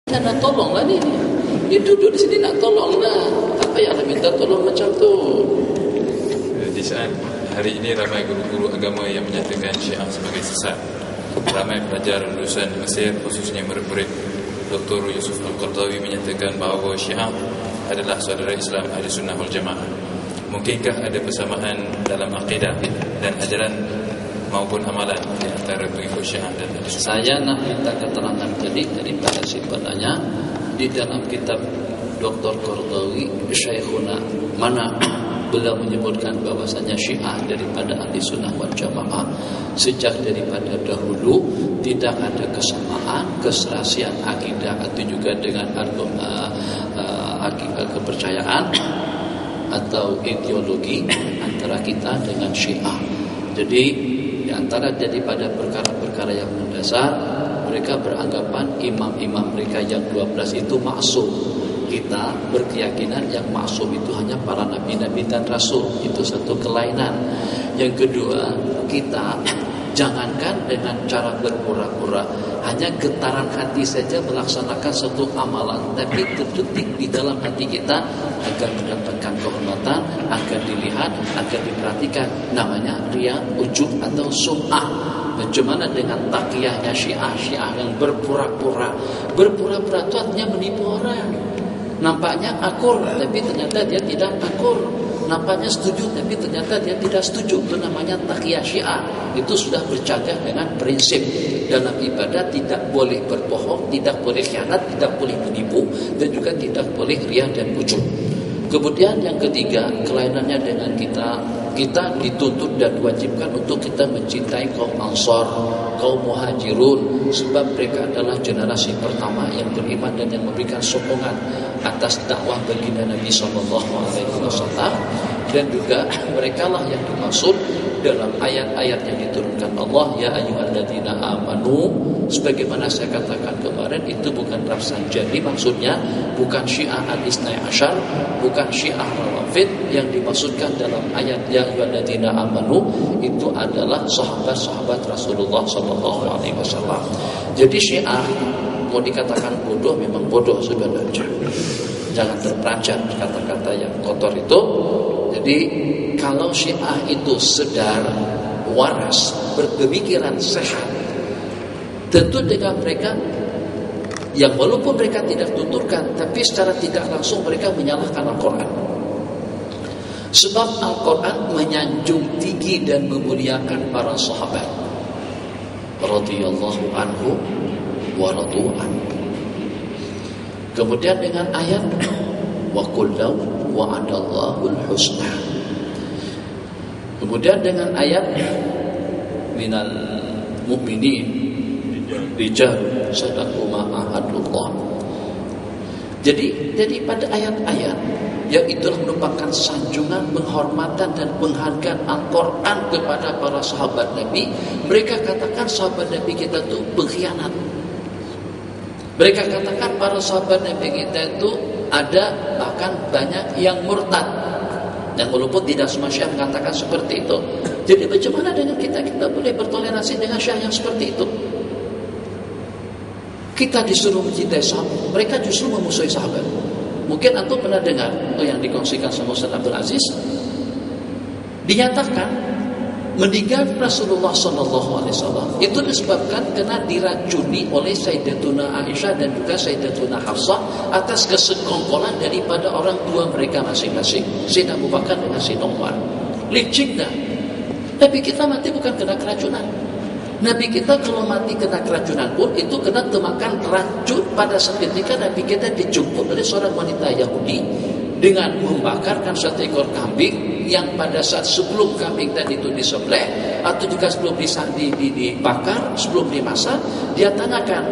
Nak tolonglah ni. Dia duduk di sini nak tolonglah. Apa yang nak minta tolong macam tu? Di saat hari ini ramai guru-guru agama yang menyatakan Syiah sebagai sesat. Ramai pelajar lulusan Mesir, khususnya murid-murid Dr. Yusuf Al-Qaradawi menyatakan bahawa Syiah adalah saudara Islam Ahli Sunnah wal Jamaah. Mungkinkah ada persamaan dalam akidah dan ajaran maupun amalan di antara pengikut Syiah dan Ahli Sunnah? Saya nak minta keterangan tadi daripada si penanya di dalam kitab Dr. Qaradawi Syekhuna, mana beliau menyebutkan bahwasanya Syiah daripada Ahli Sunnah wal Jamaah sejak daripada dahulu tidak ada kesamaan, keserasian akidah atau juga dengan kepercayaan atau ideologi antara kita dengan Syiah. Jadi di antara daripada perkara-perkara yang mendasar, mereka beranggapan imam-imam mereka yang 12 itu maksum. Kita berkeyakinan yang maksum itu hanya para nabi-nabi dan rasul. Itu satu kelainan. Yang kedua, kita jangankan dengan cara berpura-pura, hanya getaran hati saja melaksanakan satu amalan, tapi terdetik di dalam hati kita agar mendapatkan kehormatan, agar dilihat, agar diperhatikan. Namanya riya, ujub atau sum'ah. Bagaimana dengan taqiyahnya Syiah yang berpura-pura? Berpura-pura itu artinya menipu orang. Nampaknya akur, tapi ternyata dia tidak akur. Nampaknya setuju, tapi ternyata dia tidak setuju. Itu namanya taqiyah Syiah. Itu sudah bercampur dengan prinsip dalam ibadah, tidak boleh berbohong, tidak boleh khianat, tidak boleh menipu, dan juga tidak boleh riya dan ujub. Kemudian yang ketiga, kelainannya dengan kita dituntut dan diwajibkan untuk kita mencintai kaum Ansar, kaum Muhajirun, sebab mereka adalah generasi pertama yang beriman dan yang memberikan sokongan atas dakwah baginda Nabi SAW. Dan juga mereka lah yang dimaksud dalam ayat-ayat yang diturunkan Allah, ya ayyuhalladzina amanu. Sebagaimana saya katakan kemarin, itu bukan Rafsanjani, maksudnya bukan Syiah al-Isnai Asyar, bukan Syiah Rawafid. Yang dimaksudkan dalam ayat ya ayyuhalladzina amanu itu adalah sahabat-sahabat Rasulullah SAW. Jadi Syiah mau dikatakan bodoh, memang bodoh sebenarnya. Jangan terperanjat kata-kata yang kotor itu. Jadi kalau Syiah itu sedar, waras, berpemikiran sehat, tentu dengan mereka yang walaupun mereka tidak tuturkan, tapi secara tidak langsung mereka menyalahkan Al-Quran. Sebab Al-Quran menyanjung tinggi dan memuliakan para sahabat radhiyallahu anhu wa radu anhu. Kemudian dengan ayat wa kullu wa'adallahu al-husna. Kemudian dengan ayat minal mu'minin rijal sadaqu ma ahadullah. Jadi pada ayat-ayat yang itulah merupakan sanjungan, penghormatan dan penghargaan Al-Quran kepada para sahabat Nabi. Mereka katakan sahabat Nabi kita itu pengkhianat. Mereka katakan para sahabat Nabi kita itu ada bahkan banyak yang murtad. Dan walaupun tidak semua Syiah mengatakan seperti itu. Jadi bagaimana dengan kita boleh bertoleransi dengan Syiah yang seperti itu? Kita disuruh mencintai sahabat, mereka justru memusuhi sahabat. Mungkin antum pernah dengar yang dikongsikan sama Ustaz Abdul Aziz, dinyatakan meninggal Rasulullah SAW itu disebabkan karena diracuni oleh Sayyidatuna Aisyah dan juga Sayyidatuna Hafsah atas kesekongkolan daripada orang tua mereka masing-masing, Sayyidina Abu Bakar dengan Sayyidina Umar. Licik dah. Tapi kita mati bukan kena keracunan. Nabi kita kalau mati kena keracunan pun itu kena temakan racun pada saat ketika Nabi kita dijemput oleh seorang wanita Yahudi dengan membakarkan satu ekor kambing yang pada saat sebelum kambing tadi itu disembelih atau juga sebelum dibakar, sebelum dimasak, dia tanyakan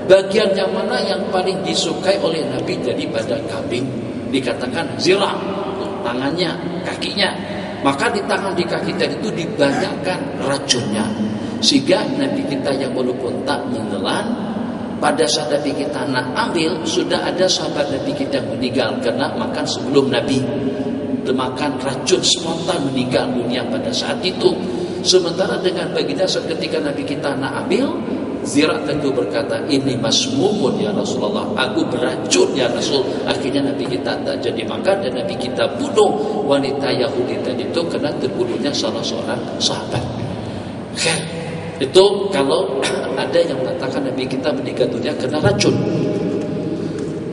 bagian yang mana yang paling disukai oleh Nabi daripada kambing. Dikatakan zirah, tangannya, kakinya. Maka di tangan di kaki tadi itu dibanyakkan racunnya. Sehingga Nabi kita yang walaupun tak menelan, pada saat Nabi kita nak ambil, sudah ada sahabat Nabi kita yang meninggal karena makan sebelum Nabi. Makan racun spontan meninggal dunia pada saat itu. Sementara dengan baginda saat ketika Nabi kita nak ambil, Zira' tentu berkata, ini masmumun ya Rasulullah, aku beracun ya Rasul. Akhirnya Nabi kita tak jadi makan dan Nabi kita bunuh wanita Yahudi tadi itu karena terbunuhnya salah seorang sahabat. Itu kalau ada yang mengatakan Nabi kita meninggal dunia karena racun.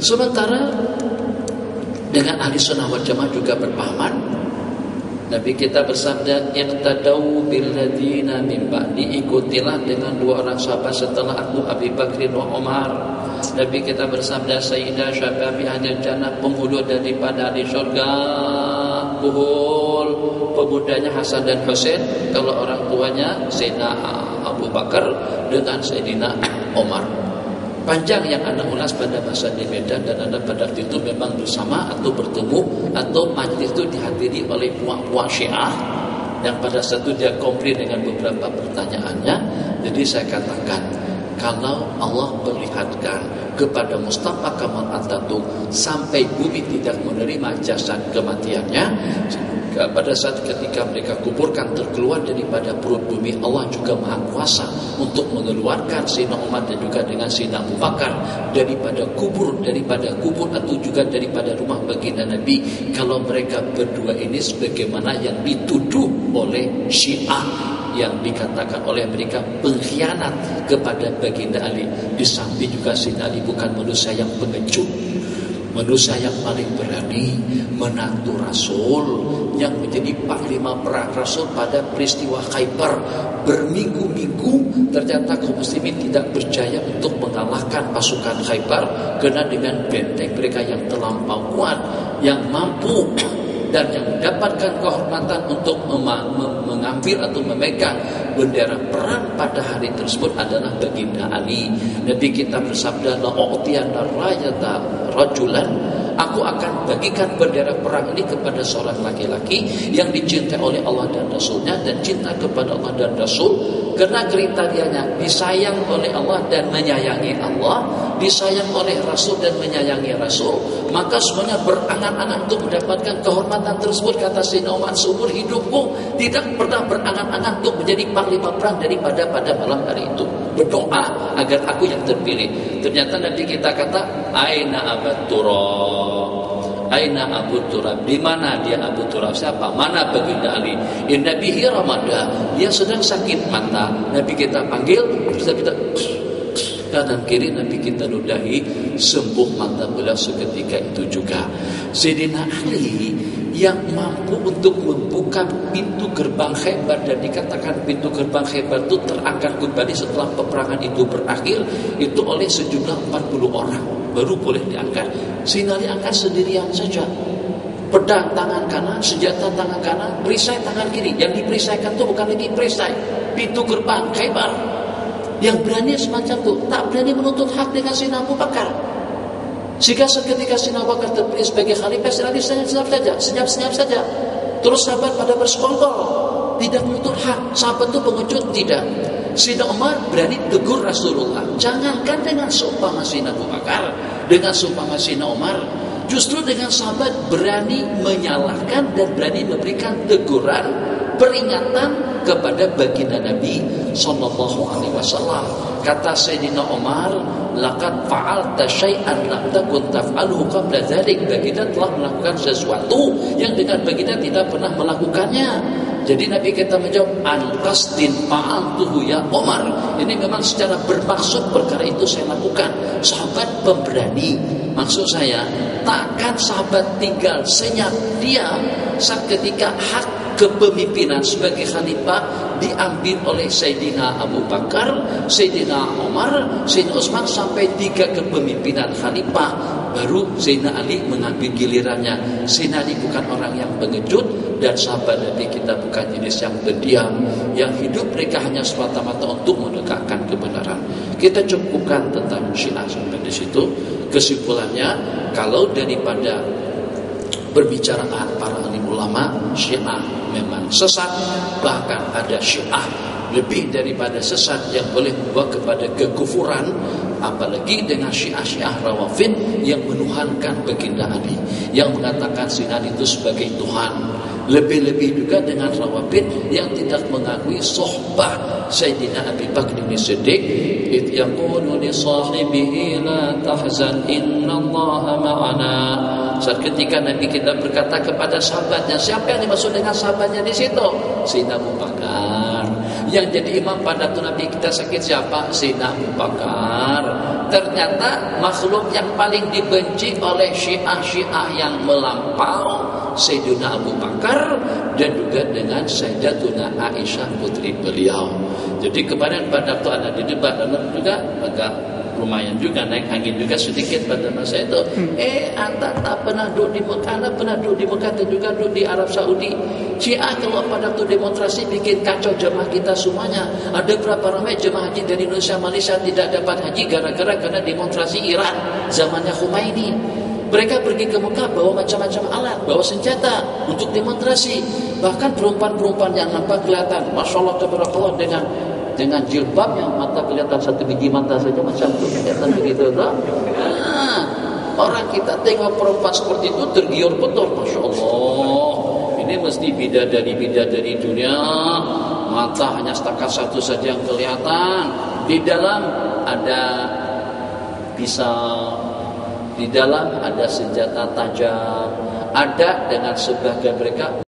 Sementara dengan ahli sunnah wal jamaah juga berpahaman, Nabi kita bersabda, iqtadau billadzina min ba'di, ikutilah dengan dua orang sahabat setelah aku, Abu Bakr wa Umar. Nabi kita bersabda, sayyidah syababi ahlil jannah, penghulu daripada ahli surga, kuhul pemudanya Hasan dan Husain, kalau orang tuanya Sayyidina Abu Bakar dengan Sayyidina Umar. Panjang yang anda ulas pada masa di Medan, dan anda pada waktu itu memang bersama atau bertemu atau majlis itu dihadiri oleh puak-puak Syiah yang pada saat itu dia komplain dengan beberapa pertanyaannya. Jadi saya katakan, kalau Allah perlihatkan kepada Mustafa Kamal Atatürk sampai bumi tidak menerima jasad kematiannya, pada saat ketika mereka kuburkan terkeluar daripada perut bumi, Allah juga maha kuasa untuk mengeluarkan Sayyidina Umar dan juga dengan Sayyidina Abu Bakar daripada kubur atau juga daripada rumah baginda Nabi. Kalau mereka berdua ini sebagaimana yang dituduh oleh Syiah, yang dikatakan oleh mereka pengkhianat kepada baginda Ali. Di samping juga Sayyidina Ali bukan manusia yang pengecut, manusia yang paling berani, menantu Rasul yang menjadi panglima perang Rasul pada peristiwa Khaybar. Berminggu-minggu ternyata kaum muslimin tidak berjaya untuk mengalahkan pasukan Khaybar karena dengan benteng mereka yang terlampau kuat, yang mampu dan yang mendapatkan kehormatan untuk mengambil atau memegang bendera perang pada hari tersebut adalah baginda Ali. Nabi kita bersabda, la u'tiyana rayata rajulan, aku akan bagikan bendera perang ini kepada seorang laki-laki yang dicintai oleh Allah dan Rasulnya, dan cinta kepada Allah dan Rasul karena kriterianya disayang oleh Allah dan menyayangi Allah, disayang oleh Rasul dan menyayangi Rasul, maka semuanya berangan-angan untuk mendapatkan kehormatan tersebut. Kata Sayyidina Umar, seumur hidupku tidak pernah berangan-angan untuk menjadi panglima perang daripada pada malam hari itu, berdoa agar aku yang terpilih. Ternyata nanti kita kata, aina Abu Turab, aina Abu Turab, di mana dia Abu Turab? Siapa? Mana baginda Ali? Inna bihi Ramadan, dia sedang sakit mata. Nabi kita panggil, terus kita kanan kiri, Nabi kita ludahi, sembuh mata beliau seketika itu juga. Sayyidina Ali yang mampu untuk membuka pintu gerbang Khaybar, dan dikatakan pintu gerbang Khaybar itu terangkat kembali setelah peperangan itu berakhir, itu oleh sejumlah 40 orang baru boleh diangkat. Sayyidina Ali angkat sendirian saja, pedang tangan kanan, senjata tangan kanan, perisai tangan kiri. Yang diperisaikan itu bukan lagi perisai, pintu gerbang Khaybar. Yang berani semacam itu tak berani menuntut hak dengan Sayyidina Abu Bakar. Sehingga seketika Sayyidina Abu Bakar terpilih sebagai khalifah, Sayyidina Ali senyap saja. Terus sahabat pada bersekongkol, tidak menuntut hak. Sahabat itu pengecut, tidak. Sayyidina Umar berani tegur Rasulullah. Jangankan dengan seumpama Sayyidina Abu Bakar, dengan seumpama Sayyidina Umar, justru dengan sahabat berani menyalahkan dan berani memberikan teguran, peringatan kepada baginda Nabi sallallahu alaihi wasallam. Kata Sayyidina Umar, laqad fa'alta syai'an lam takun taf'alhu qabla dzalik. Baginda telah melakukan sesuatu yang dengan baginda tidak pernah melakukannya. Jadi Nabi kita menjawab, an-qasdin fa'altuhu ya Umar. Ini memang secara bermaksud perkara itu saya lakukan. Sahabat pemberani. Maksud saya, takkan sahabat tinggal senyap diam saat ketika hak kepemimpinan sebagai khalifah diambil oleh Sayyidina Abu Bakar, Sayyidina Umar, Sayyidina Utsman, sampai 3 kepemimpinan khalifah, baru Sayyidina Ali mengambil gilirannya. Sayyidina Ali bukan orang yang pengecut, dan sahabat Nabi kita bukan jenis yang pendiam, yang hidup mereka hanya semata-mata untuk menegakkan kebenaran. Kita cukupkan tentang Syiah sampai di situ. Kesimpulannya, kalau daripada perbicaraan para alim ulama, Syiah memang sesat. Bahkan ada Syiah lebih daripada sesat yang boleh membawa kepada kekufuran, apalagi dengan Syiah Rawafid yang menuhankan baginda Ali, yang mengatakan Sayyidina Ali itu sebagai Tuhan. Lebih-lebih juga dengan Rawafid yang tidak mengakui sohbah Sayyidina Abi Bakr As-Siddiq. Idh yaqulu li sahibihi la tahzan innallaha ma'ana. Saat ketika Nabi kita berkata kepada sahabatnya, siapa yang dimaksud dengan sahabatnya di situ? Sayyidina Abu Bakar. Yang jadi imam pada waktu Nabi kita sakit siapa? Sayyidina Abu Bakar. Ternyata makhluk yang paling dibenci oleh Syiah yang melampau Sayyidina Abu Bakar, dan juga dengan Sayyidatuna Aisyah putri beliau. Jadi kemarin pada waktu ada di debat juga agak lumayan juga naik angin juga sedikit pada masa itu. Anda tak pernah duduk di Mekah, Anda pernah duduk di Mekah dan juga duduk di Arab Saudi. Syiah kalau pada waktu demonstrasi bikin kacau jemaah kita semuanya. Ada berapa ramai jemaah haji dari Indonesia Malaysia tidak dapat haji gara-gara karena demonstrasi Iran zamannya Khomeini. Mereka pergi ke Mekah bawa macam-macam alat, bawa senjata untuk demonstrasi. Bahkan perempuan-perempuan yang nampak kelihatan, Masya Allah tabarakallah, dengan jilbab yang mata kelihatan satu biji mata saja macam itu kelihatan begitu. Orang kita tengok perempuan seperti itu tergiur betul, Masya Allah. Ini mesti bidadari dunia. Mata hanya setakat satu saja yang kelihatan. Di dalam ada pisau, di dalam ada senjata tajam, ada dengan sebagian mereka